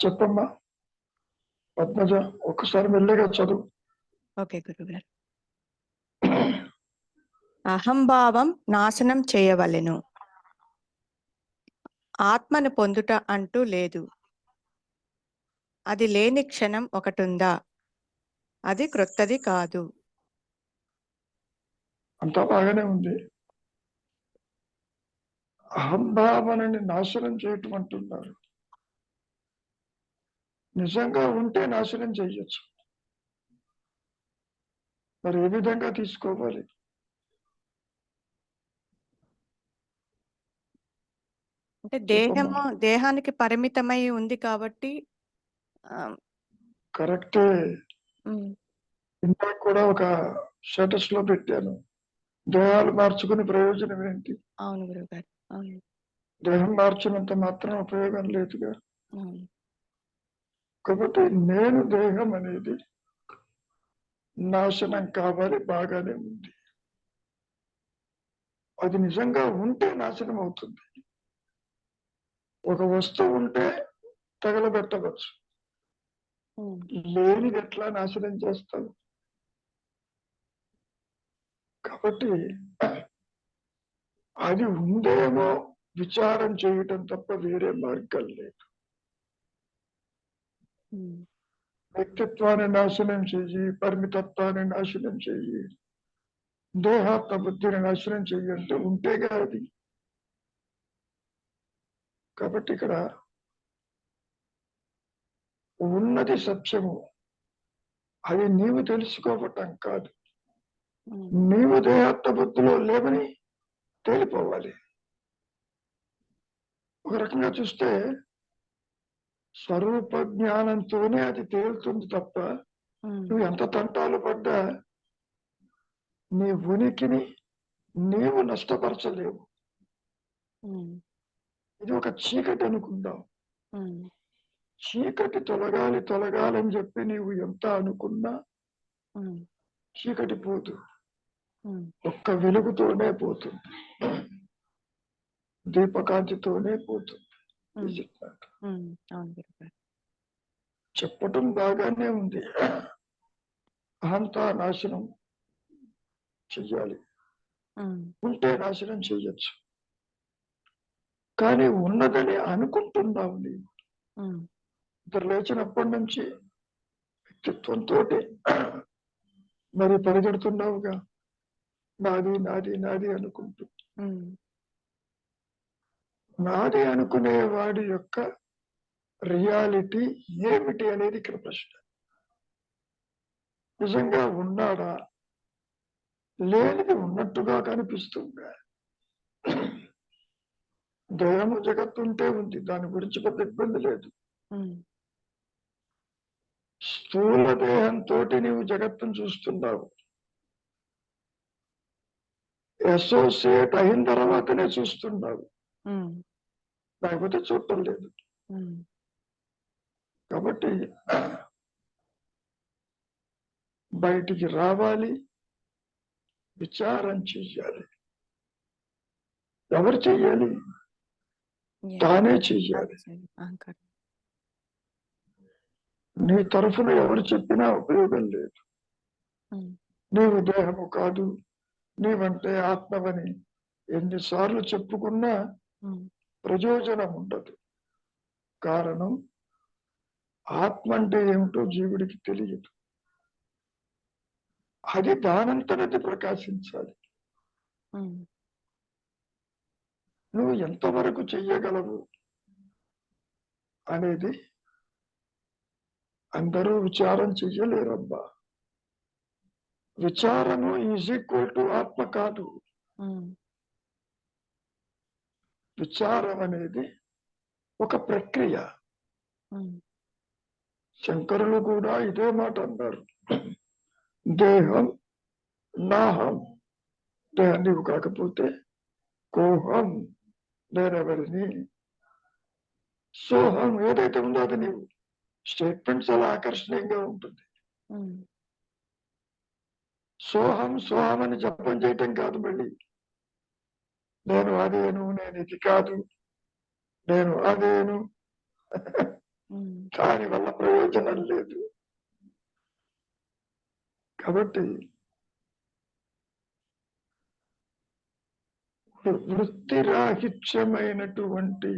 చెప్పమ్మా పద్మజ, ఒక్కసారి మెల్లిగా చదువు. ఓకే గురుగారు. అహంభావం నాశనం చేయవలెను. ఆత్మను పొందుట అంటూ లేదు. అది లేని క్షణం ఒకటుందా? అది క్రొత్తది కాదు. అంతా బాగానే ఉంది. అహంభావనని నాశనం చేయటం అంటున్నారు. నిజంగా ఉంటే నాశనం చెయ్యొచ్చు. మరి ఏ విధంగా తీసుకోవాలి? అంటే చెప్పమ్మా. దేహానికి పరిమితమై ఉంది కాబట్టి కరెక్టే. ఇందాక కూడా ఒక స్టేటస్ లో పెట్టాను, దేహాలు మార్చుకునే ప్రయోజనం ఏంటి? అవును గురుగారు, అవును. దేహం మార్చినంత మాత్రం ఉపయోగం లేదుగా. అవును. కాబట్టి నేను దేహం అనేది నాశనం కావాలి, బాగానే ఉంది. అది నిజంగా ఉంటే నాశనం అవుతుంది. ఒక వస్తువు ఉంటే తగలబెట్టవచ్చు, లేనిది ఎట్లా నాశనం చేస్తావు? కాబట్టి అది ఉందేమో విచారం చేయటం తప్ప వేరే మార్గం లేదు. వ్యక్తిత్వాన్ని నాశనం చెయ్యి, పరిమితత్వాన్ని నాశనం చెయ్యి, దేహాత్మ బుద్ధిని నాశనం చెయ్యి అంటే ఉంటేగా అది. కాబట్టి ఇక్కడ ఉన్నది సత్యము, అది నీవు తెలుసుకోవటం కాదు. నీవు దేహాత్మ బుద్ధిలో లేవని తేలిపోవాలి. ఒక రకంగా చూస్తే స్వరూప జ్ఞానంతోనే అది తేలుతుంది తప్ప నువ్వు ఎంత తంటాలు పడ్డా నీ ఉనికిని నీవు నష్టపరచలేవు. ఇది ఒక చీకటి అనుకుందాం. చీకటి తొలగాలని చెప్పి నీవు ఎంత అనుకున్నా చీకటి పోదు, ఒక్క వెలుగుతోనే పోతుంది, దీపకాంతితోనే పోతుంది. చెప్పటం బాగానే ఉంది, అహంతా నాశనం చెయ్యాలి, ఉంటే నాశనం చెయ్యొచ్చు. కానీ ఉన్నదని అనుకుంటున్నావు నీవు. ఇద్దరు లేచినప్పటి నుంచి వ్యక్తిత్వంతో మరి పరిగెడుతున్నావుగా, నాది నాది నాది అనుకుంటూ. నాది అనుకునే వాడి యొక్క రియాలిటీ ఏమిటి అనేది ఇక్కడ ప్రశ్న. నిజంగా ఉన్నాడా? లేనిది ఉన్నట్టుగా కనిపిస్తుందా? దేహము జగత్తుంటే ఉంది, దాని గురించి పెద్ద ఇబ్బంది లేదు. స్థూల దేహంతో నీవు జగత్తును చూస్తున్నావు, అసోసియేట్ అయిన తర్వాతనే చూస్తున్నావు, లేకపోతే చూడటం లేదు. కాబట్టి బయటికి రావాలి, విచారం చెయ్యాలి. ఎవరు చెయ్యాలి? తానే చెయ్యాలి. నీ తరఫున ఎవరు చెప్పినా ఉపయోగం లేదు. నీవు దేహము కాదు, నీవంటే ఆత్మవని ఎన్నిసార్లు చెప్పుకున్నా ప్రయోజనం ఉండదు. కారణం, ఆత్మ అంటే ఏమిటో జీవుడికి తెలియదు. అది దానంతనది ప్రకాశించాలి. నువ్వు ఎంతవరకు చెయ్యగలవు అనేది అందరూ విచారం చెయ్యలేరబ్బా. విచారము ఈజ్ ఈక్వల్ టు ఆత్మ కాదు. విచారం అనేది ఒక ప్రక్రియ. శంకరులు కూడా ఇదే మాట అన్నారు, దేహం నాహం. దేహం నీవు కాకపోతే కోహం, నేనెవరిని. సోహం ఏదైతే ఉందో అది నీవు. స్టేట్మెంట్స్ అలా ఆకర్షణీయంగా ఉంటుంది. సోహం సోహం అని జపం చేయటం కాదు. మళ్ళీ నేను అదేను, నేను ఇది కాదు, నేను అదేను. ఉమ్, దాని వల్ల ప్రయోజనం లేదు. కాబట్టి వృత్తిరాహిత్యమైనటువంటి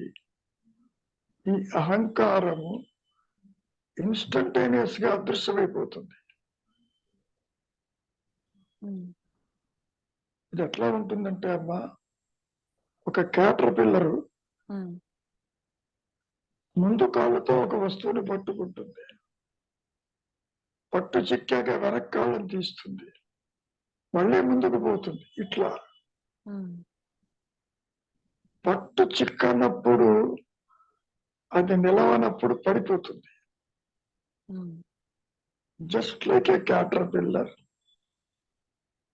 ఈ అహంకారము ఇన్స్టంటేనియస్ గా అదృశ్యమైపోతుంది. ఉమ్, ఇది ఎట్లా ఉంటుందంటే అమ్మా, ఒక క్యాటర్ పిల్లరు ఉమ్, ముందు కాళ్ళతో ఒక వస్తువుని పట్టుకుంటుంది, పట్టు చిక్కాక వెనక్ కాళ్ళని తీస్తుంది, మళ్ళీ ముందుకు పోతుంది. ఇట్లా ఉమ్, పట్టు చిక్కనప్పుడు, అది నిలవనప్పుడు పడిపోతుంది. ఉమ్, జస్ట్ లైక్ ఏ క్యాటర్ పిల్లర్,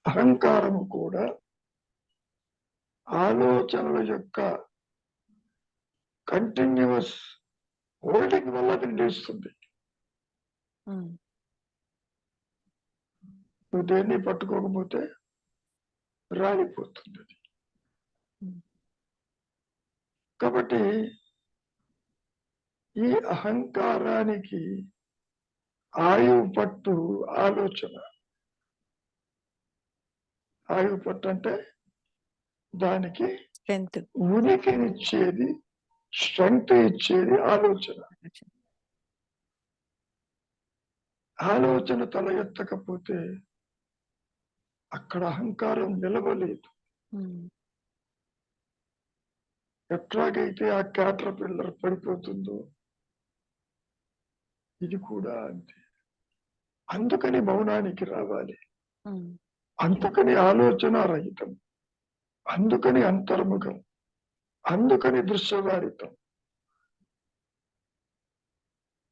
అహంకారము కూడా ఆలోచనల యొక్క కంటిన్యూస్ హోల్డింగ్ వల్ల అది నిలుస్తుంది. ఉమ్, నువ్వు దేన్ని పట్టుకోకపోతే రాలిపోతుంది అది. ఉమ్, కాబట్టి ఈ అహంకారానికి ఆయువు పట్టు ఆలోచన. ఆయువు పట్టు అంటే దానికి స్ట్రెంత్. ఉనికినిచ్చేది, స్ట్రెంగ్త్ ఇచ్చేది ఆలోచన. ఆలోచన తల ఎత్తకపోతే అక్కడ అహంకారం నిలవలేదు. ఉమ్, ఎట్లాగైతే ఆ క్యాటర్ పిల్లర్ పడిపోతుందో ఇది కూడా అంతే. అందుకని మౌనానికి రావాలి, ఉమ్, అందుకని ఆలోచన రహితం, అందుకని అంతర్ముఖం, అందుకని దృశ్యవారితం.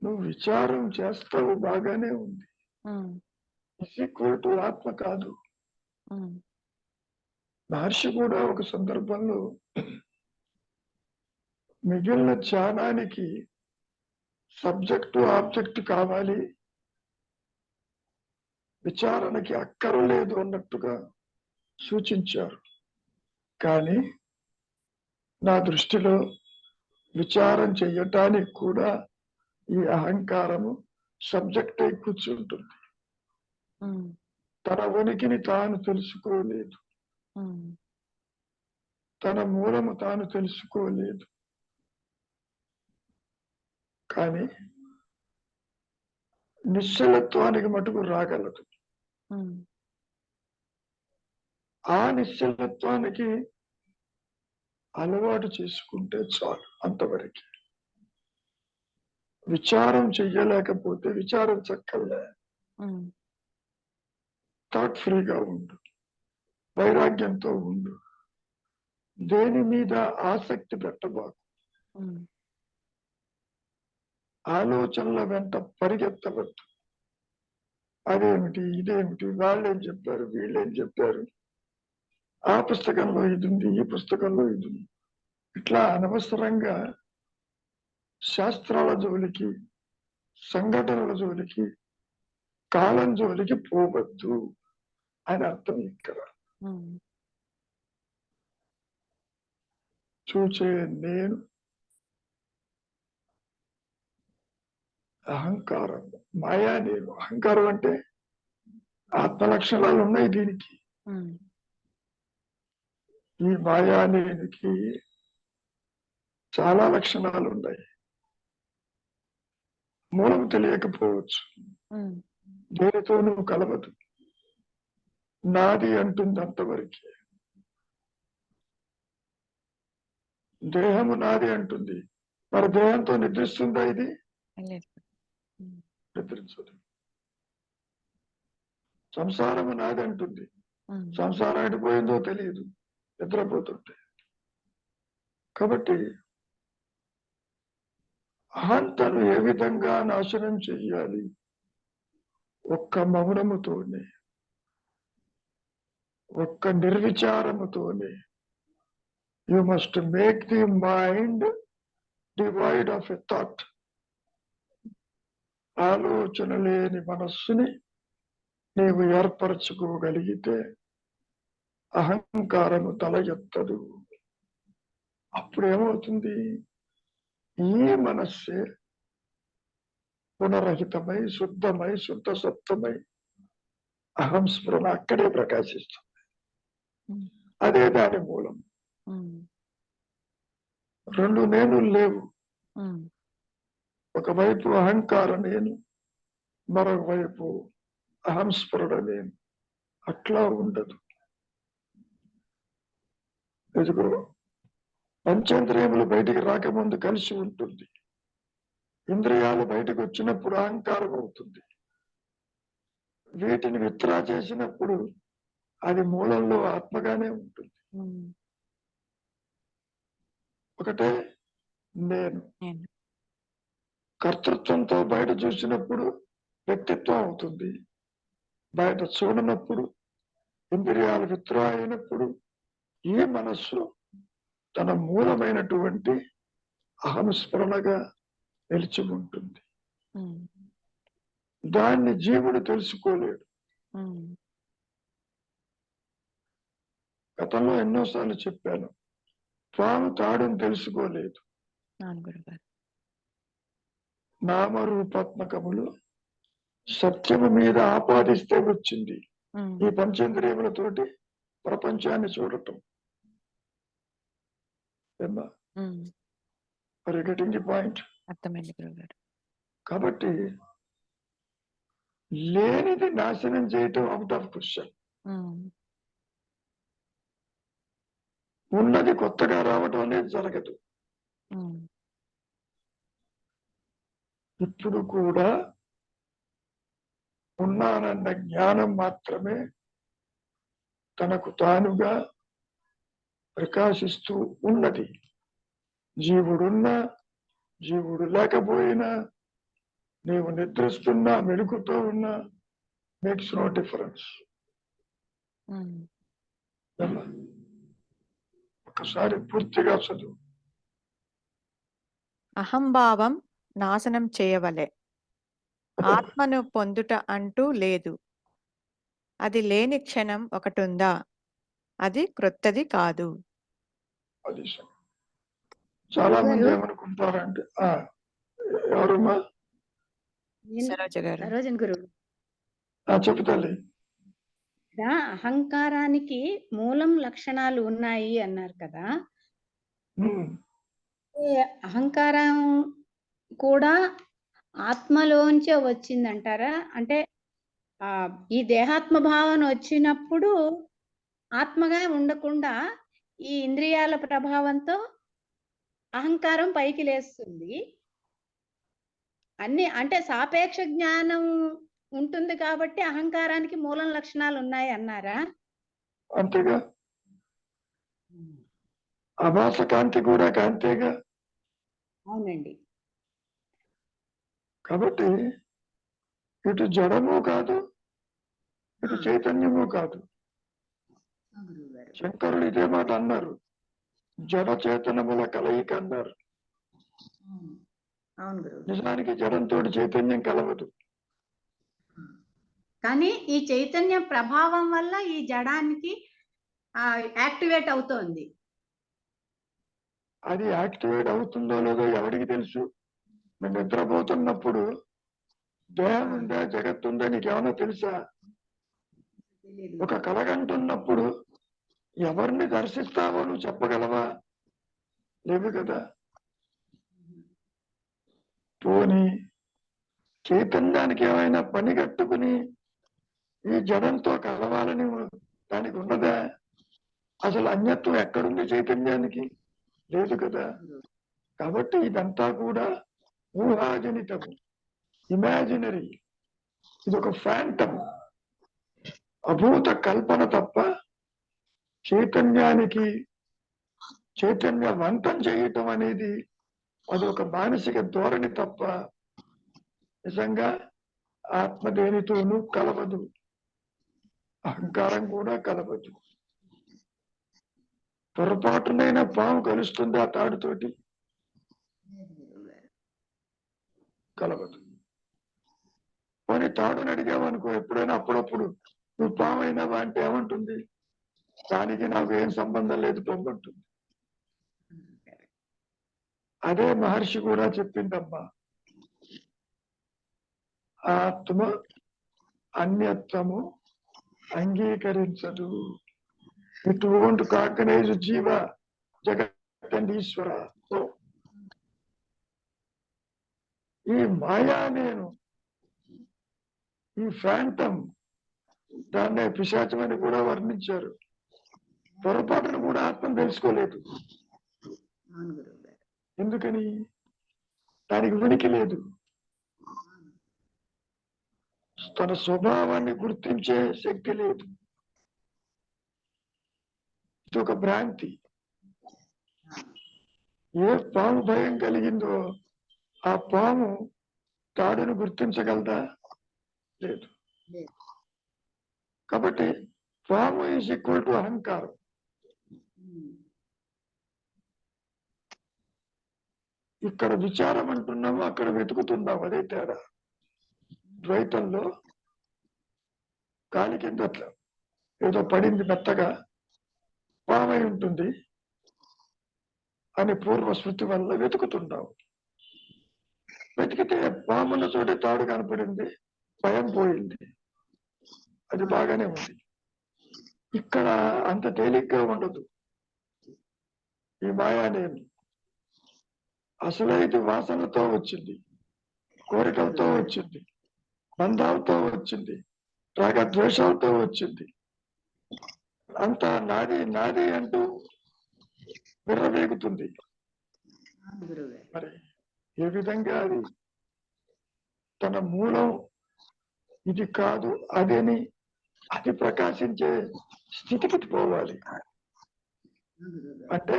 నువ్వు విచారం చేస్తావు, బాగానే ఉంది. ఉమ్, ఈక్వల్ టు ఆత్మ కాదు. ఉమ్, మహర్షి కూడా ఒక సందర్భంలో మిగిలిన ధ్యానానికి సబ్జెక్టు ఆబ్జెక్ట్ కావాలి, విచారణకి అక్కరలేదు అన్నట్టుగా సూచించారు. కానీ నా దృష్టిలో విచారం చెయ్యటానికి కూడా ఈ అహంకారము సబ్జెక్ట్ అయి కూర్చుంటుంది. ఉమ్, తన ఉనికిని తాను తెలుసుకోలేదు, ఉమ్, తన మూలము తాను తెలుసుకోలేదు. కానీ నిశ్చలత్వానికి మటుకు రాగలదు. ఉమ్, ఆ నిశ్చలత్వానికి అలవాటు చేసుకుంటే చాలు, అంతవరకు. విచారం చెయ్యలేకపోతే విచారించక్కర్లే, ఉమ్, థాట్ ఫ్రీగా ఉండు, వైరాగ్యంతో ఉండు, దేని మీద ఆసక్తి పెట్టబాకు, ఉమ్, ఆలోచనల వెంట పరిగెత్తవద్దు. అదేమిటి, ఇదేమిటి, వాళ్ళేం చెప్పారు, వీళ్ళేం చెప్పారు, ఆ పుస్తకంలో ఇది ఉంది, ఈ పుస్తకంలో ఇది ఉంది, ఇట్లా అనవసరంగా శాస్త్రాల జోలికి, సంఘటనల జోలికి, కాలం జోలికి పోవద్దు అని అర్థం. ఇక్కడ ఉమ్, చూచే నేను అహంకారం, మాయా నేను. అహంకారం అంటే ఆత్మ లక్షణాలు ఉన్నాయి దీనికి. ఉమ్, ఈ మాయా నేనికి చాలా లక్షణాలు ఉన్నాయి. మూలం తెలియకపోవచ్చు, ఉమ్, దేనితోనూ కలవదు, నాది అంటుంది అంతవరకే. దేహము నాది అంటుంది, మరి దేహంతో నిద్రిస్తుందా ఇది? లేదు. ఉమ్, నిద్రించదు. సంసారము నాది అంటుంది, ఉమ్, సంసారం ఎడిపోయిందో తెలియదు నిద్రపోతుంటే. కాబట్టి అహంతను ఏ విధంగా నాశనం చెయ్యాలి? ఒక్క మౌనముతోనే, ఒక్క నిర్విచారముతోనే. You must make the mind devoid of a thought. ఆలోచన లేని మనస్సుని నీవు ఏర్పరచుకోగలిగితే అహంకారము తల ఎత్తదు. అప్పుడు ఏమవుతుంది? ఈ మనస్సే గుణరహితమై శుద్ధమై శుద్ధ సత్వమై అహం స్ఫురణ అక్కడే ప్రకాశిస్తుంది. ఉమ్, అదే దాని మూలం. ఉమ్, రెండు నేను లేవు. ఉమ్, ఒకవైపు అహంకార నేను, మరొక వైపు అహం స్ఫురణ నేను. అట్లా ఉండదు. ఎదుగు పంచేంద్రియములు బయటికి రాకముందు కలిసి ఉంటుంది. ఇంద్రియాలు బయటకు వచ్చినప్పుడు అహంకారం అవుతుంది. వీటిని విత్డ్రా చేసినప్పుడు అది మూలంలో ఆత్మగానే ఉంటుంది. ఉమ్, ఒకటే నేను. నేను. కర్తృత్వంతో బయట చూసినప్పుడు వ్యక్తిత్వం అవుతుంది. బయట చూడనప్పుడు, ఇంద్రియాలు విత్డ్రా అయినప్పుడు ఈ మనస్సు తన మూలమైనటువంటి అహంస్మరణగా నిలిచి ఉంటుంది. ఉమ్, దాన్ని జీవుడు తెలుసుకోలేడు. ఉమ్, గతంలో ఎన్నోసార్లు చెప్పాను, పాము తాడుని తెలుసుకోలేదు. అవును గురుగారు. నామరూపాత్మకములు సత్యము మీద ఆపాదిస్తే వచ్చింది ఉమ్, ఈ పంచేంద్రియములతోటి ప్రపంచాన్ని చూడటం. ఉమ్, మరి గెటింగ్ ది పాయింట్. అర్థమైంది గురుగారు. కాబట్టి లేనిది నాశనం చేయటం అవుట్ ఆఫ్ క్వశ్చన్. ఉమ్, ఉన్నది కొత్తగా రావడం అనేది జరగదు. ఉమ్, ఇప్పుడు కూడా ఉన్నానన్న జ్ఞానం మాత్రమే తనకు తానుగా ప్రకాశిస్తూ ఉన్నది. జీవుడున్నా జీవుడు లేకపోయినా, నీవు నిద్రిస్తున్నా మెలుకుతో ఉన్నా, మేక్స్ నో డిఫరెన్స్. ఉమ్. ఒకసారి పూర్తిగా చదువు. అహంభావం నాశనం చేయవలె, ఆత్మను పొందుట అంటూ లేదు. అది లేని క్షణం ఒకటుందా, అది క్రొత్తది కాదు. అది చాలా మంది గురుగారు, ఏమనుకుంటారంటే ఎవరమ్మా? సరోజ గారు. సరోజన్ గురు, చెప్పు తల్లి. అహంకారానికి మూలం లక్షణాలు ఉన్నాయి అన్నారు కదా. ఈ అహంకారం కూడా ఆత్మలోంచే వచ్చిందంటారా? అంటే ఈ దేహాత్మ భావన వచ్చినప్పుడు ఆత్మగా ఉండకుండా ఈ ఇంద్రియాల ప్రభావంతో అహంకారం పైకి లేస్తుంది. అన్ని అంటే సాపేక్ష జ్ఞానం ఉంటుంది కాబట్టి అహంకారానికి మూలం లక్షణాలు ఉన్నాయి అన్నారా? అంతేగా. అభాస కాంతి కూడా కాంతేగా. అవునండి. కాబట్టి ఇటు జడము కాదు, ఇటు చైతన్యము కాదు. శంకరులు ఇదే మాట అన్నారు, జడ చేతనముల కలయిక అన్నారు. అవును గురువు. నిజానికి జడంతో చైతన్యం కలవదు. కానీ ఈ చైతన్యం ప్రభావం వల్ల ఈ జడానికి యాక్టివేట్ అవుతోంది. అది యాక్టివేట్ అవుతుందో లేదో ఎవరికి తెలుసు? మేము నిద్రపోతున్నప్పుడు దేహం ఉందా, జగత్తు ఉందా నీకేమన్నా తెలుసా? ఒక కలగంటున్నప్పుడు ఎవరిని దర్శిస్తావో నువ్వు చెప్పగలవా? లేవు కదా. పోనీ చైతన్యానికి ఏమైనా పని కట్టుకుని ఈ జడంతో కలవాలని దానికి ఉన్నదా? అసలు అన్యత్వం ఎక్కడుంది చైతన్యానికి? లేదు కదా. కాబట్టి ఇదంతా కూడా ఊహాజనితము, ఇమాజినరీ. ఇది ఒక ఫ్యాంటమ్, అభూత కల్పన తప్ప చైతన్యానికి చైతన్యవంతం చేయటం అనేది అది ఒక మానసిక ధోరణి తప్ప నిజంగా ఆత్మ దేనితోనూ కలవదు. అహంకారం కూడా కలవదు. పొరపాటునైనా పాము కలుస్తుంది ఆ తాడుతోటి? కలవదు. పోనీ తాడుని అడిగావనుకో ఎప్పుడైనా అప్పుడప్పుడు, నువ్వు పాము అయినావా అంటే ఏమంటుంది? దానికి నాకు ఏం సంబంధం లేదు పొందుంటుంది. అదే మహర్షి కూడా చెప్పిందమ్మా, ఆత్మ అన్యత్వము అంగీకరించదు. ఇట్ వోంట్ కాగ్నైజ్ జీవ జగత్ అండ్ ఈశ్వర. ఈ మాయా నేను, ఈ ఫ్యాంటమ్, దాన్ని పిశాచమని కూడా వర్ణించారు. పొరపాటును కూడా ఆత్మ తెలుసుకోలేదు. ఎందుకని? దానికి ఉనికి లేదు. తన స్వభావాన్ని గుర్తించే శక్తి లేదు. ఇది ఒక భ్రాంతి. ఏ పాము భయం కలిగిందో ఆ పాము తాడును గుర్తించగలదా? లేదు. కాబట్టి పాము ఈజ్ ఈక్వల్ టు అహంకారం. ఇక్కడ విచారం అంటున్నాము, అక్కడ వెతుకుతున్నాము, అదే తేడా. ద్వైతంలో కాలి కింద ఏదో పడింది మెత్తగా, పామై ఉంటుంది అని పూర్వ స్మృతి వల్ల వెతుకుతున్నాము. వెతికితే పామున్న చోటే తాడు కనపడింది, భయం పోయింది, అది బాగానే ఉంది. ఇక్కడ అంత తేలిగ్గా ఉండదు ఈ మాయానేమి. అసలైతే వాసనలతో వచ్చింది, కోరికలతో వచ్చింది, బంధాలతో వచ్చింది, రాగద్వేషాలతో వచ్చింది. అంతా నాది నాది అంటూ విర్రవేగుతుంది. మరి ఏ విధంగా అది తన మూలం ఇది కాదు అదని అది ప్రకాశించే స్థితికి పోవాలి. అంటే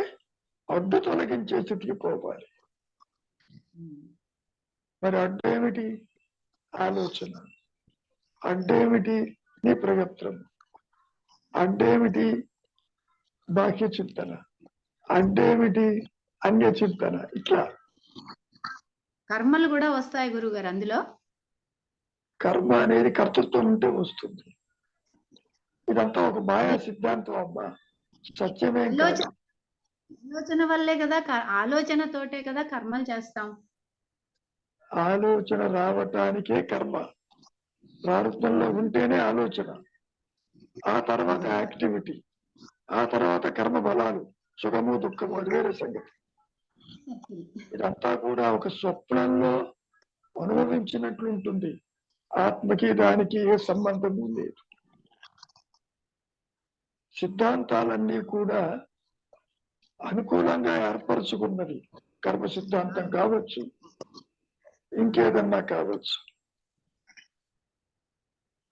అడ్డు తొలగించే స్థితికి పోవాలి. మరి అడ్డేమిటి? ఆలోచన. అడ్డేమిటి? నీ ప్రయత్నం. అడ్డేమిటి? బాహ్య చింతన. అడ్డేమిటి? అన్య చింతన. ఇట్లా కర్మలు కూడా వస్తాయి గురుగారు అందులో. కర్మ అనేది కర్తృత్వం ఉంటే వస్తుంది. ఇదంతా ఒక మాయా సిద్ధాంతం అమ్మా, సత్యమేం కాదు. ఆలోచన వల్లే కదా, ఆలోచనతోటే కదా కర్మలు చేస్తాం. ఆలోచన రావటానికే కర్మ. ప్రారంభంలో ఉంటేనే ఆలోచన, ఆ తర్వాత యాక్టివిటీ, ఆ తర్వాత కర్మ బలాలు, సుఖము దుఃఖము, అది వేరే సంగతి. ఇదంతా కూడా ఒక స్వప్నంలో అనుభవించినట్లుంటుంది. ఆత్మకి దానికి ఏ సంబంధము లేదు. సిద్ధాంతాలన్నీ కూడా అనుకూలంగా ఏర్పరచుకున్నది. కర్మ సిద్ధాంతం కావచ్చు, ఇంకేదన్నా కావచ్చు.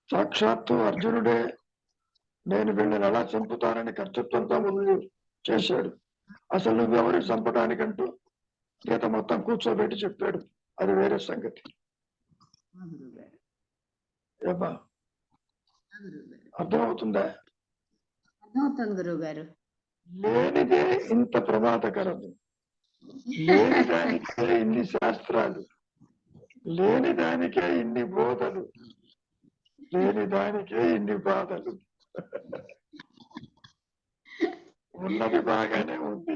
సాక్షాత్తు అర్జునుడే నేను వీళ్ళని ఎలా చంపుతానని కర్తృత్వంతో ముందు చేశాడు. అసలు నువ్వెవరు చంపడానికంటూ గీత మొత్తం కూర్చోబెట్టి చెప్పాడు. అది వేరే సంగతి. ఏమా అర్థమవుతుందా? అర్థమవుతుంది గురువు గారు. లేనిదే ఇంత ప్రమాదకరము, లేని దానికే ఇన్ని శాస్త్రాలు, లేని దానికే ఇన్ని బోధలు, లేని దానికే ఇన్ని బాధలు. ఉన్నది బాగానే ఉంది,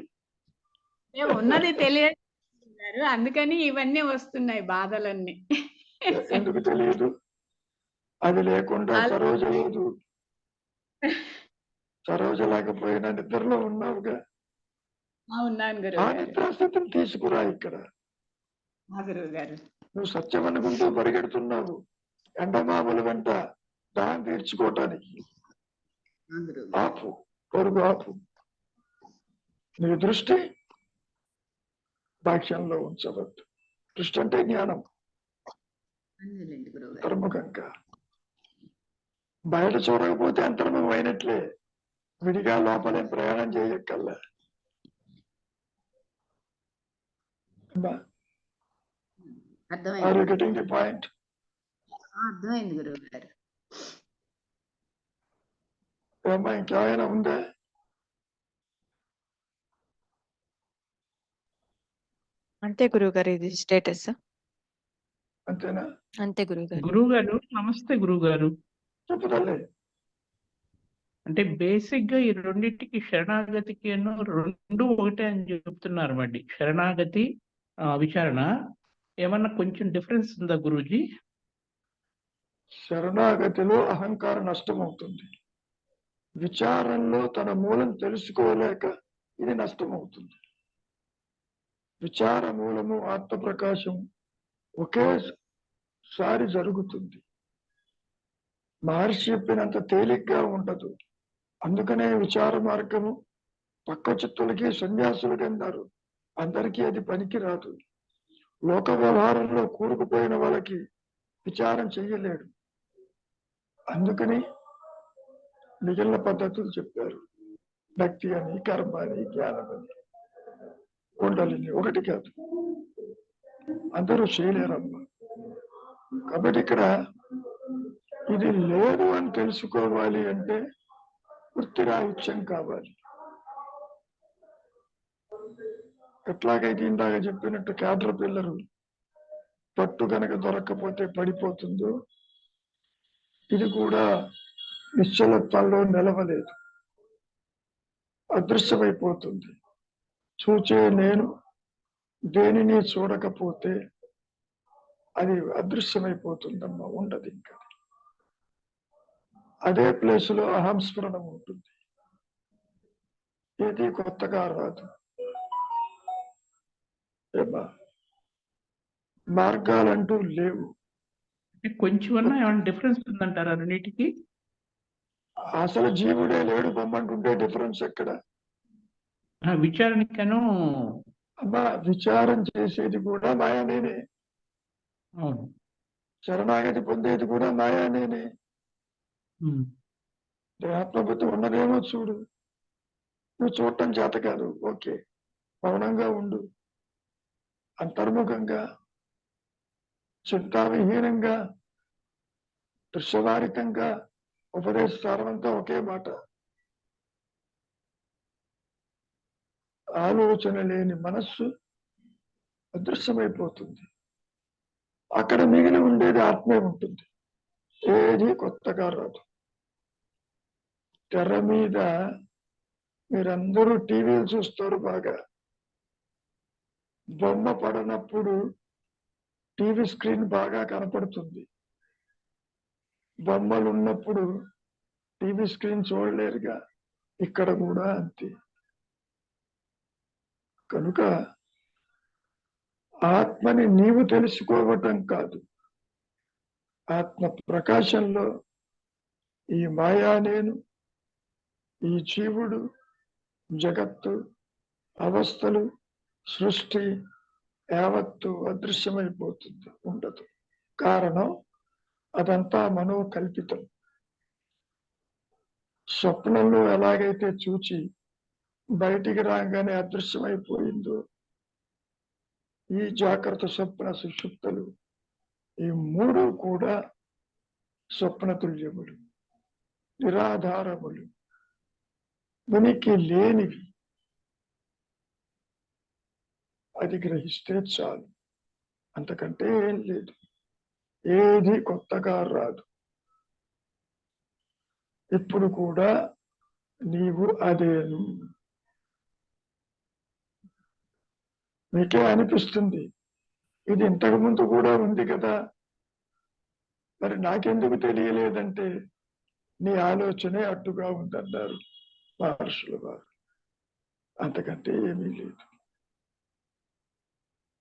ఉన్నది తెలియదు, అందుకని ఇవన్నీ వస్తున్నాయి బాధలన్నీ. ఎందుకు తెలియదు? అది లేకుండా సరోజ లేదు. సరోజ లేకపోయినా నిద్రలో ఉన్నావుగా. ఆ నిద్రాస్థితిని తీసుకురా ఇక్కడ. నువ్వు సత్యం అనుకుంటూ పరిగెడుతున్నావు ఎండమామల వెంట దాన్ని తీర్చుకోవటానికి. ఆపు, పొరుగు ఆపు. నీ దృష్టి భాష్యంలో ఉంచవద్దు. దృష్టి అంటే జ్ఞానం. అంతర్ముఖంగా బయట చూడకపోతే అంతర్ముఖం అయినట్లే. విడిగా లోపలే ప్రయాణం చేయక్కల్లా. Are you getting the point? అర్థమైంది గురువు గారు. ఏమ్మా ఇంకేమైనా ఉందా? అంతే గురువు గారు, ఇది స్టేటస్. అంతేనా? అంతే గురువు గారు. గురువు గారు నమస్తే. గురువు గారు చెప్పదలే. అంటే బేసిక్ గా ఈ రెండింటికి శరణాగతికి రెండు ఒకటే అని చెప్తున్నారు. మరి శరణాగతి విచారణ ఏమన్నా కొంచెం డిఫరెన్స్ ఉందా గురూజీ? శరణాగతిలో అహంకారం నష్టమవుతుంది. విచారంలో తన మూలం తెలుసుకోలేక ఇది నష్టమవుతుంది. విచార మూలము ఆత్మప్రకాశం ఒకేసారి జరుగుతుంది. మహర్షి చెప్పినంత తేలిగ్గా ఉండదు. అందుకనే విచార మార్గము పక్క చిత్తులకి సన్యాసులకి అన్నారు. అందరికీ అది పనికి రాదు. లోక వ్యవహారంలో కూరుకుపోయిన వాళ్ళకి విచారం చెయ్యలేడు. అందుకని మిగిలిన పద్ధతులు చెప్పారు. భక్తి అని, కర్మ అని, జ్ఞానం అని, కుండలిని ఒకటి కాదు, అందరూ చేయలేరమ్మా. కాబట్టి ఇక్కడ ఇది లేదు అని తెలుసుకోవాలి అంటే వృత్తిరాహిత్యం కావాలి. ఎట్లాగైతే ఇందాక చెప్పినట్టు క్యాటర్ పిల్లరు పట్టు గనక దొరక్కపోతే పడిపోతుందో, ఇది కూడా నిశ్చలత్వంలో నిలవలేదు, అదృశ్యమైపోతుంది. చూచే నేను దేనిని చూడకపోతే అది అదృశ్యమైపోతుందమ్మా, ఉండదు. ఇంకా అదే ప్లేసులో అహంస్ఫురణం ఉంటుంది. ఏది కొత్తగా రాదు. ఏమా మార్గాలంటూ లేవు. కొంచెం ఏమైనా డిఫరెన్స్ ఉందంటారా రెండింటికి? అసలు జీవుడే లేడు బొమ్మంటుంటే డిఫరెన్స్ ఎక్కడ? విచారణకను అమ్మా, విచారం చేసేది కూడా మాయా నేనే, అవును, శరణాగతి పొందేది కూడా మాయా నేనే. దేహాత్మబుద్ధి ఉన్నదేమో చూడు. నువ్వు చూడటం చేత కాదు, ఓకే, మౌనంగా ఉండు. అంతర్ముఖంగా, చింతావిహీనంగా, దృశ్యవారితంగా ఉపదేశారంతా ఒకే మాట. ఆలోచన లేని మనస్సు అదృశ్యమైపోతుంది. అక్కడ మిగిలి ఉండేది ఆత్మే ఉంటుంది. ఏది కొత్తగా రాదు. తెర మీద మీరందరూ టీవీలు చూస్తారు బాగా. బొమ్మ పడనప్పుడు టీవీ స్క్రీన్ బాగా కనపడుతుంది. బొమ్మలు ఉన్నప్పుడు టీవీ స్క్రీన్ చూడలేరుగా. ఇక్కడ కూడా అంతే. కనుక ఆత్మని నీవు తెలుసుకోవటం కాదు, ఆత్మ ప్రకాశంలో ఈ మాయా నేను, ఈ జీవుడు, జగత్తు, అవస్థలు, సృష్టి యావత్తు అదృశ్యమైపోతుంది, ఉండదు. కారణం అదంతా మనోకల్పితం. స్వప్నంలో ఎలాగైతే చూచి బయటికి రాగానే అదృశ్యమైపోయిందో, ఈ జాగ్రత్త, స్వప్న, సుషుప్తులు ఈ మూడు కూడా స్వప్న తుల్యములు, నిరాధారములు, ఉనికి లేనివి. అది గ్రహిస్తే చాలు, అంతకంటే ఏం లేదు. ఏది కొత్తగా రాదు. ఇప్పుడు కూడా నీవు అదేను. మీకే అనిపిస్తుంది ఇది ఇంతకు ముందు కూడా ఉంది కదా, మరి నాకెందుకు తెలియలేదంటే నీ ఆలోచనే అడ్డుగా ఉందన్నారు మహర్షులు వారు. అంతకంటే ఏమీ లేదు.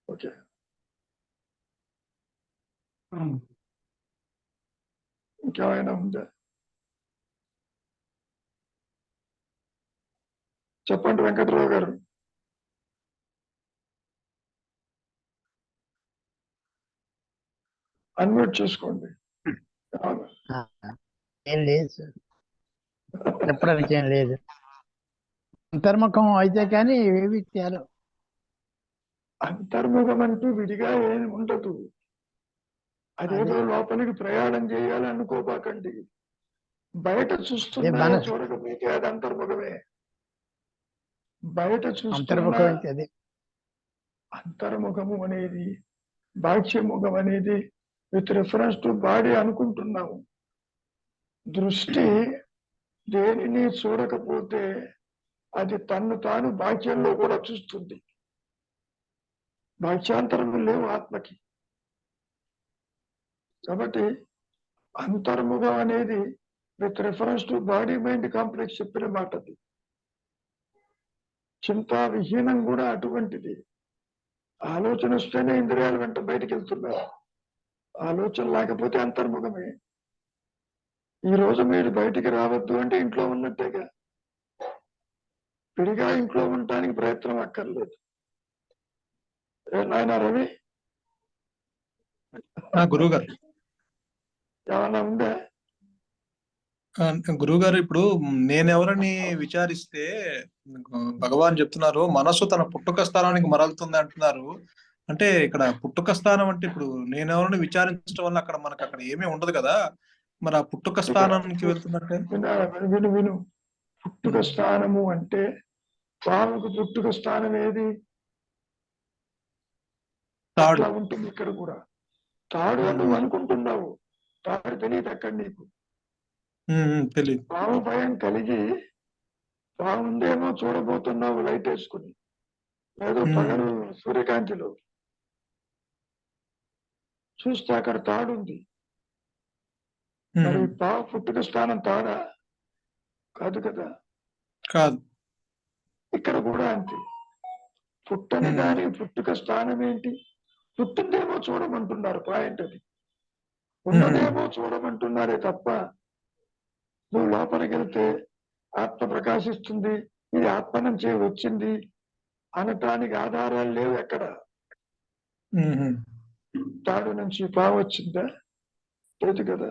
ఓకే, ఇంకేమైనా ఉందా? చెప్పండి వెంకట్రావు గారు. అన్మ్యూట్ చేసుకోండి. ఏం లేదు సార్, చెప్పడానికి ఏం లేదు. అంతర్ముఖం అయితే కానీ ఏవి తేలు. అంతర్ముఖం అంటూ విడిగా ఏమి ఉండదు. అదేదో లోపలికి ప్రయాణం చేయాలి అనుకోబాకండి. బయట చూస్తున్నా చూడకపోతే అది అంతర్ముఖమే. బయట చూస్తున్నా అంతర్ముఖము అనేది, బాహ్యముఖం అనేది విత్ రిఫరెన్స్ టు బాడీ అనుకుంటున్నాము. దృష్టి దేనిని చూడకపోతే అది తన్ను తాను బాహ్యంలో కూడా చూస్తుంది. బాహ్యాంతరం లేవు ఆత్మకి. కాబట్టి అంతర్ముఖం అనేది with reference to body mind complex చెప్పిన మాట అది. చింతా విహీనం కూడా అటువంటిది. ఆలోచన వస్తేనే ఇంద్రియాల వెంట బయటికి వెళ్తున్నారు. ఆలోచన లేకపోతే అంతర్ముఖమే. ఈ రోజు మీరు బయటికి రావద్దు అంటే ఇంట్లో ఉన్నట్టేగా. విడిగా ఇంట్లో ఉండటానికి ప్రయత్నం అక్కర్లేదు. నాయన రవి గురువు గారు, ఏమన్నా ఉందా? గురువు గారు, ఇప్పుడు నేనెవరని విచారిస్తే భగవాన్ చెప్తున్నారు మనసు తన పుట్టుక స్థానానికి మరలుతుంది అంటున్నారు. అంటే ఇక్కడ పుట్టుక స్థానం అంటే ఇప్పుడు నేనెవరని విచారించడం వల్ల అక్కడ మనకు అక్కడ ఏమీ ఉండదు కదా, మరి ఆ పుట్టుక స్థానానికి వెళ్తున్నట్టే. విను విను, పుట్టుక స్థానము అంటే పాముకు పుట్టుక స్థానం ఏది? అట్లా ఉంటుంది ఇక్కడ కూడా. తాడు అని నువ్వు అనుకుంటున్నావు, తాడు తెలియదు అక్కడ నీకు. తెలియదు. పాము భయం కలిగి బాగుందేమో చూడబోతున్నావు లైట్ వేసుకుని, ఏదో పగలు సూర్యకాంతిలో చూస్తే అక్కడ తాడుంది. మరి పాము పుట్టుక స్థానం తాడా? కాదు కదా. కాదు. ఇక్కడ కూడా అంతే. పుట్టని దాని పుట్టుక స్థానం ఏంటి? పుట్టిందేమో చూడమంటున్నారు, పాయింట్ అది. ఉన్నదేమో చూడమంటున్నారే తప్ప నువ్వు లోపలికి వెళ్తే ఆత్మ ప్రకాశిస్తుంది, ఇది ఆత్మ నుంచే వచ్చింది అనటానికి ఆధారాలు లేవు ఎక్కడ. తాడు నుంచి పాము వచ్చిందా? లేదు కదా.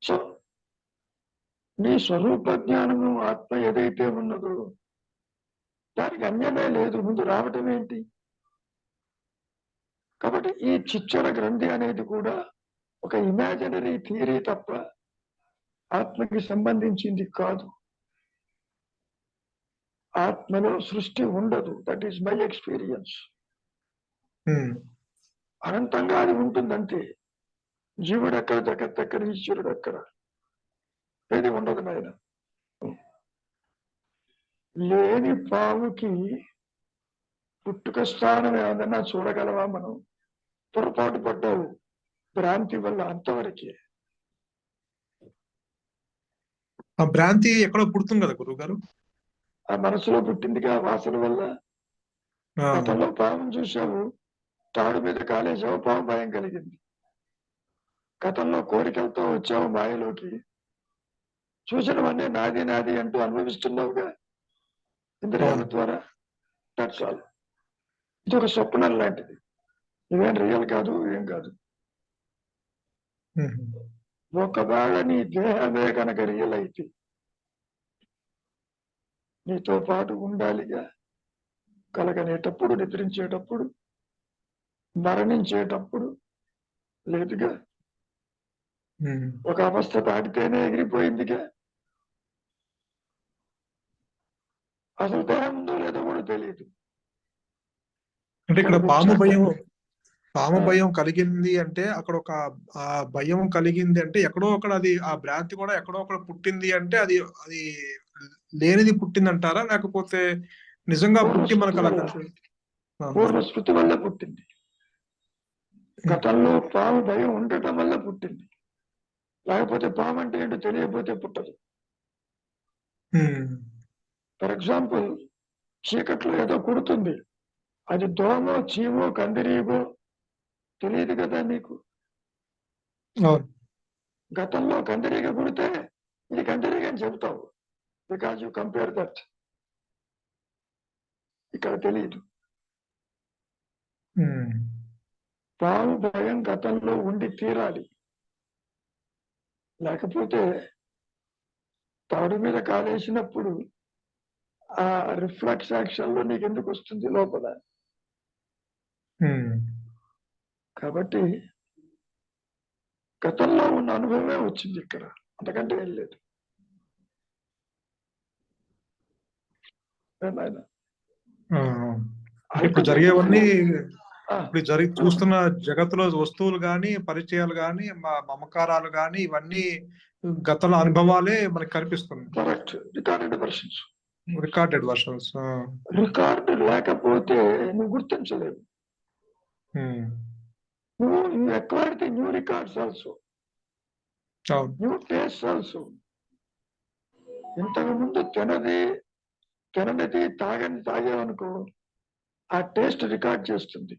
సో నీ స్వరూప జ్ఞానము ఆత్మ ఏదైతే ఉన్నదో దానికి అన్యమే లేదు, ముందు రావటం ఏంటి? కాబట్టి ఈ చిచ్చర గ్రంథి అనేది కూడా ఒక ఇమాజినరీ థియరీ తప్ప ఆత్మకి సంబంధించింది కాదు. ఆత్మలో సృష్టి ఉండదు. That is my experience. అనంతంగా అది ఉంటుందంతే. జీవుడు ఎక్కడ, జగత్ ఎక్కడ, ఈశ్వరుడు ఎక్కడ, ఏది ఉండదు నాయన. లేని పాముకి పుట్టుక స్థానం ఏదన్నా చూడగలవా మనం? పొరపాటు పడ్డావు భ్రాంతి వల్ల, అంతవరకే. ఆ భ్రాంతి ఎక్కడో పుడుతుంది కదా గురువు గారు. ఆ మనసులో పుట్టిందిగా వాసన వల్ల. గతంలో పాము చూసావు, తాడు మీద కాలేసావు, పాము భయం కలిగింది. గతంలో కోరికలతో వచ్చావు మాయలోకి, చూసినవన్నీ నాది నాది అంటూ అనుభవిస్తున్నావుగా ఇంద్రియాల ద్వారా. That's all. ఇది ఒక స్వప్నం లాంటిది, ఇదేం రియల్ కాదు, ఏం కాదు. ఒకవేళ నీ దేహమే కనుక రియల్ అయితే నీతో పాటు ఉండాలిగా. కలగనేటప్పుడు, నిద్రించేటప్పుడు, మరణించేటప్పుడు లేదుగా. ఒక అవస్థ దాటితేనే ఎగిరిపోయిందిగా. అసలు దేహం ఉందో లేదో కూడా తెలియదు. అంటే ఇక్కడ పాము భయం కలిగింది అంటే అక్కడ ఒక ఆ భయం కలిగింది అంటే ఎక్కడో అక్కడ అది, ఆ భ్రాంతి కూడా ఎక్కడో అక్కడ పుట్టింది అంటే అది అది లేనిది పుట్టింది అంటారా, లేకపోతే నిజంగా పుట్టి మనకు అలా పూర్వ స్మృతి వల్ల పుట్టింది. గతంలో పాము భయం ఉండటం వల్ల పుట్టింది. లేకపోతే పాము అంటే ఏంటో తెలియకపోతే పుట్టదు. ఫర్ ఎగ్జాంపుల్, చీకట్లో ఏదో కుడుతుంది, అది దోమో, చీమో, కందిరీగో తెలియదు కదా నీకు. గతంలో కందిరీగ కుడితే ఇది కందిరీగ అని చెబుతావు, బికాజ్ యూ కంపేర్ దట్. ఇక్కడ తెలియదు. పాము భయం గతంలో ఉండి తీరాలి, లేకపోతే తాడు మీద కాలేసినప్పుడు ఆ రిఫ్లెక్స్ యాక్షన్ లో నీకు ఎందుకు వస్తుంది లోపల? కాబట్టి గతంలో ఉన్న అనుభవమే వచ్చింది ఇక్కడ, అంతకంటే ఏం లేదు. ఇప్పుడు జరిగేవన్నీ, ఇప్పుడు చూస్తున్న జగత్తులో వస్తువులు గాని, పరిచయాలు గాని, మమకారాలు గాని, ఇవన్నీ గతంలో అనుభవాలే మనకి కనిపిస్తుంది. Correct. Recorded versions. Recorded versions. Record లేకపోతే నువ్వు గుర్తించలేవు. you acquire the new records also, అవును. new tastes also. ఇంతకు ముందు తిననిది తాగామనుకో, ఆ టేస్ట్ రికార్డ్ చేస్తుంది,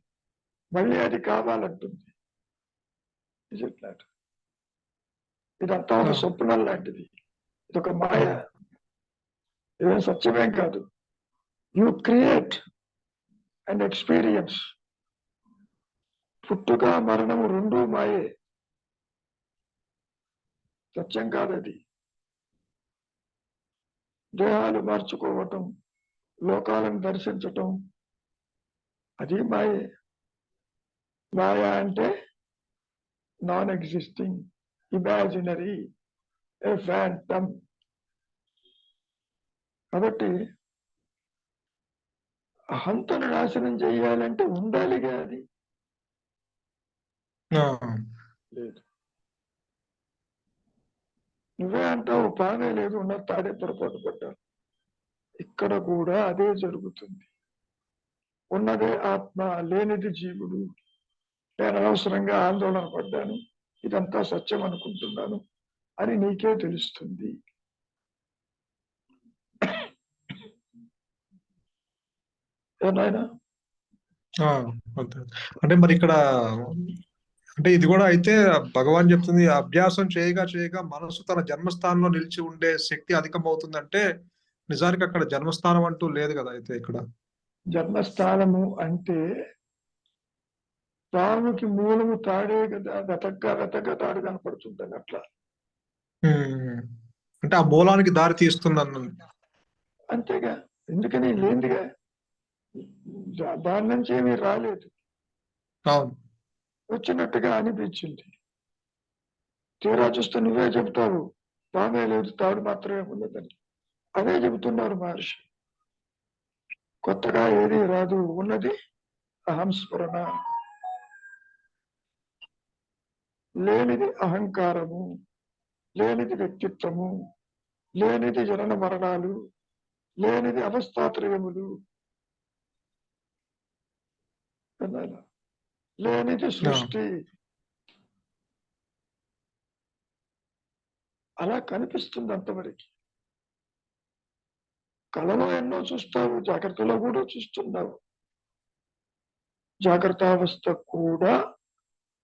మళ్ళీ అది కావాలంటుంది. ఇదంతా ఒక అవును. స్వప్నం లాంటిది, ఇదొక మాయ, ఇదేం సత్యమేం కాదు. You create and experience. పుట్టుక మరణము రెండూ మాయే, సత్యం కాదది. దేహాలు మార్చుకోవటం, లోకాలను దర్శించటం, అది మాయే. మాయ అంటే నాన్ ఎగ్జిస్టింగ్, ఇమాజినరీ, ఏ ఫ్యాంటమ్. కాబట్టి అహంతను నాశనం చేయాలంటే ఉండాలిగా అది. ఆ, లేదు. నువ్వే అంటావు పామే లేదు, ఉన్న తాడే పొరపాటు పడ్డాను. ఇక్కడ కూడా అదే జరుగుతుంది. ఉన్నదే ఆత్మ, లేనిది జీవుడు. నేను అనవసరంగా ఆందోళన పడ్డాను, ఇదంతా సత్యం అనుకుంటున్నాను అని నీకే తెలుస్తుంది. ఏనాయనా? ఆ, అంతే. అంటే మరి ఇక్కడ అంటే ఇది కూడా అయితే భగవాన్ చెప్తుంది, అభ్యాసం చేయగా చేయగా మనసు తన జన్మస్థానంలో నిలిచి ఉండే శక్తి అధికమవుతుందంటే నిజానికి అక్కడ జన్మస్థానం అంటూ లేదు కదా అయితే ఇక్కడ. జన్మస్థానము అంటే పాముకి మూలము తాడే కదా, వెతగ్గా తాడు కనపడుతుందని అట్లా. అంటే ఆ మూలానికి దారి తీస్తున్నాను. అంతేగా, ఎందుకని లేనిదిగా, దాని నుంచి ఏమీ రాలేదు, అవును. వచ్చినట్టుగా అనిపించింది. తీరా చూస్తే నువ్వే చెబుతావు పామే లేదు, తాడు మాత్రమే ఉన్నదని. అదే చెబుతున్నారు మహర్షి. కొత్తగా ఏది రాదు, ఉన్నది అహంస్ఫురణ. లేనిది అహంకారము, లేనిది వ్యక్తిత్వము, లేనిది జనన మరణాలు, లేనిది అవస్థాత్రయములు, లేనిది సృష్టి. అలా కనిపిస్తుంది అంతవరకు. కళలో ఎన్నో చూస్తావు, జాగ్రత్తలో కూడా చూస్తున్నావు. జాగ్రత్త అవస్థ కూడా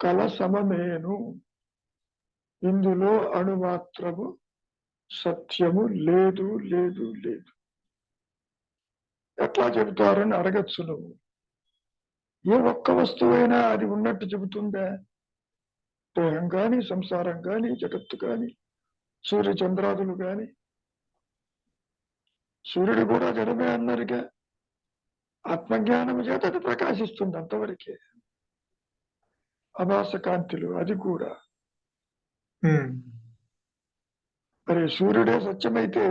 కళ సమమేను, ఇందులో అణుమాత్రము సత్యము లేదు లేదు లేదు. ఎట్లా చెబుతారని అడగచ్చు నువ్వు. ఏ ఒక్క వస్తువైనా అది ఉన్నట్టు చెబుతుందా? దేహం కానీ, సంసారం కానీ, జగత్తు కానీ, సూర్య చంద్రాదులు కానీ. సూర్యుడు కూడా జడమే అన్నారుగా. ఆత్మజ్ఞానం చేత అది ప్రకాశిస్తుంది అంతవరకే. అభాస కాంతిలు, అది కూడా. మరి సూర్యుడే సత్యమైతే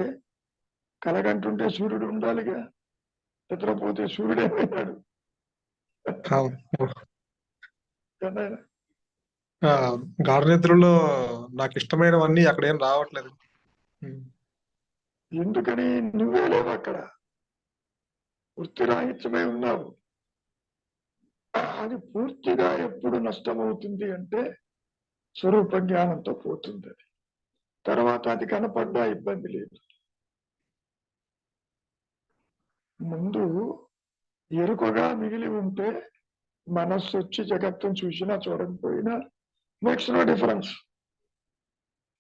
కలగంటుంటే సూర్యుడు ఉండాలిగా, నిద్రపోతే సూర్యుడేమైనాడు? గాఢ నిద్రలో నాకు ఇష్టమైనవన్నీ అక్కడ ఏం రావట్లేదు. ఎందుకని? నువ్వే లేవు అక్కడ, వృత్తిరాహిత్యమై ఉన్నావు. అది పూర్తిగా ఎప్పుడు నష్టమవుతుంది అంటే స్వరూప జ్ఞానంతో పోతుంది. అది తర్వాత అది కనపడ్డా ఇబ్బంది లేదు. ముందు ఎరుకగా మిగిలి ఉంటే మనస్సు వచ్చి జగత్తును చూసినా చూడకపోయినా మేక్స్ నో డిఫరెన్స్.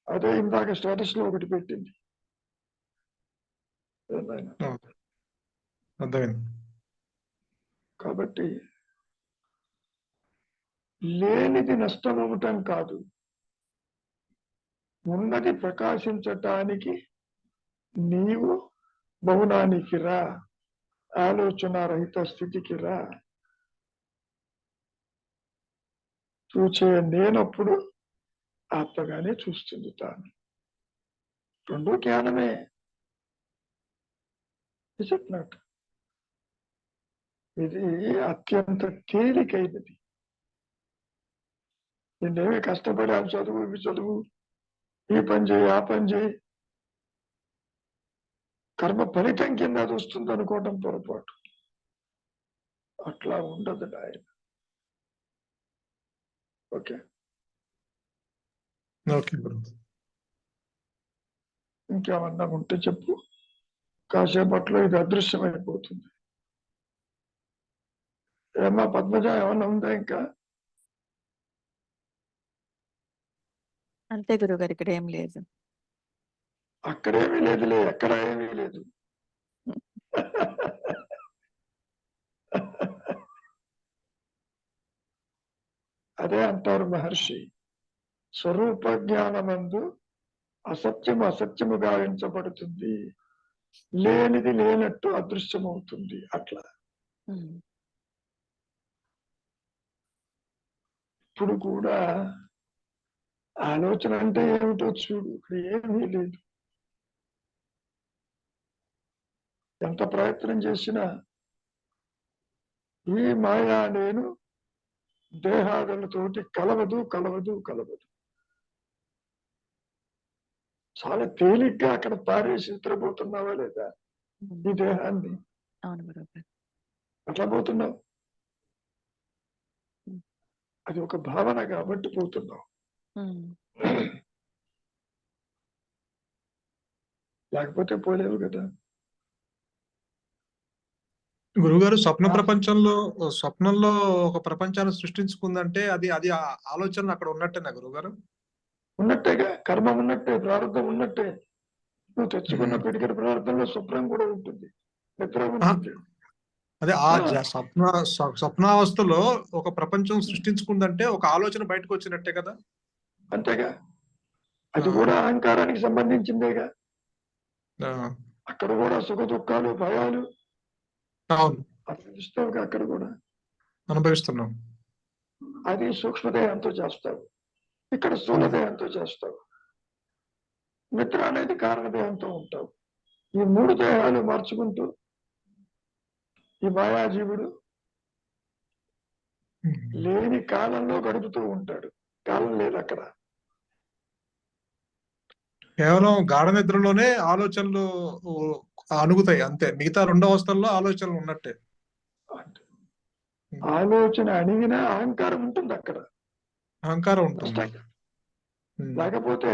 అదే ఇందాక స్టేటస్ లో ఒకటి పెట్టింది. కాబట్టి లేనిది నష్టమవటం కాదు, ఉన్నది ప్రకాశించటానికి నీవు మౌనానికి రా, ఆలోచన రహిత స్థితికి రా. చూచే నేనప్పుడు ఆత్మగానే చూస్తుంది తాను. రెండో జ్ఞానమే. ఇది అత్యంత తేలికైనది. నేనేమి కష్టపడి ఆ చదువు, ఇవి చదువు, ఈ పని చేయి, ఆ పని చేయి, కర్మ ఫలితం కింద అది వస్తుంది అనుకోవటం పొరపాటు. అట్లా ఉండదు ఆయన. ఓకే, ఓకే గురు. ఇంకేమన్నా ఉంటే చెప్పు. కాసేపట్లో ఇది అదృశ్యమైపోతుంది. ఏమా పద్మజ, ఏమన్నా ఉందా ఇంకా? అంతే గురుగారు, ఇక్కడ ఏం లేదు. అక్కడేమీ లేదులే, ఎక్కడ ఏమీ లేదు. అదే అంటారు మహర్షి, స్వరూప జ్ఞానమందు అసత్యము అసత్యము గావించబడుతుంది, లేనిది లేనట్టు అదృశ్యమవుతుంది. అట్లా ఉమ్. ఇప్పుడు కూడా ఆలోచన అంటే ఏమిటో చూడు, ఇక్కడ ఏమీ లేదు. ఎంత ప్రయత్నం చేసినా ఈ మాయా నేను దేహాదులతోటి కలవదు కలవదు కలవదు. చాలా తేలిగ్గా అక్కడ పారేసి నిద్రపోతున్నావా లేదా ఈ దేహాన్ని? అవును గురుగారు. అట్లా పోతున్నావు. అది ఒక భావన కాబట్టి పోతున్నావు. ఉమ్. లేకపోతే పోలేవు కదా. గురుగారు, స్వప్నంలో ఒక ప్రపంచాన్ని సృష్టించుకుందంటే అది అది ఆ ఆలోచన అక్కడ ఉన్నట్టేనా గురుగారు? ఉన్నట్టేగా, కర్మ ఉన్నట్టే, ప్రారంభం ఉన్నట్టే. నువ్వు తెచ్చుకున్న పిడికిడి ప్రారంభంలో శుభ్రం కూడా ఉంటుంది, నిద్ర ఉంటుంది. అదే ఆ స్వప్నావస్థలో ఒక ప్రపంచం సృష్టించుకుందంటే ఒక ఆలోచన బయటకు వచ్చినట్టే కదా. అంతేగా, అది కూడా అహంకారానికి సంబంధించిందేగా. అక్కడ కూడా సుఖ దుఃఖాలు, భయాలు అవును, అనుభవిస్తావుగా. అక్కడ కూడా అనుభవిస్తున్నాం. అది సూక్ష్మదేహంతో చేస్తావు, ఇక్కడ స్థూలదేహంతో చేస్తావు. నిద్ర అనేది కారణదేహంతో ఉంటావు. ఈ 3 దేహాలు మార్చుకుంటూ ఈ మాయాజీవుడు లేని కాలంలో గడుపుతూ ఉంటాడు. కాలం లేదు అక్కడ. కేవలం గాఢ నిద్రలోనే ఆలోచనలు అణుగుతాయి అంతే, మిగతా 2 అవస్థల్లో ఆలోచనలు ఉన్నట్టే. ఆలోచన అణిగినా అహంకారం ఉంటుంది అక్కడ. అహంకారం ఉంటుంది. లేకపోతే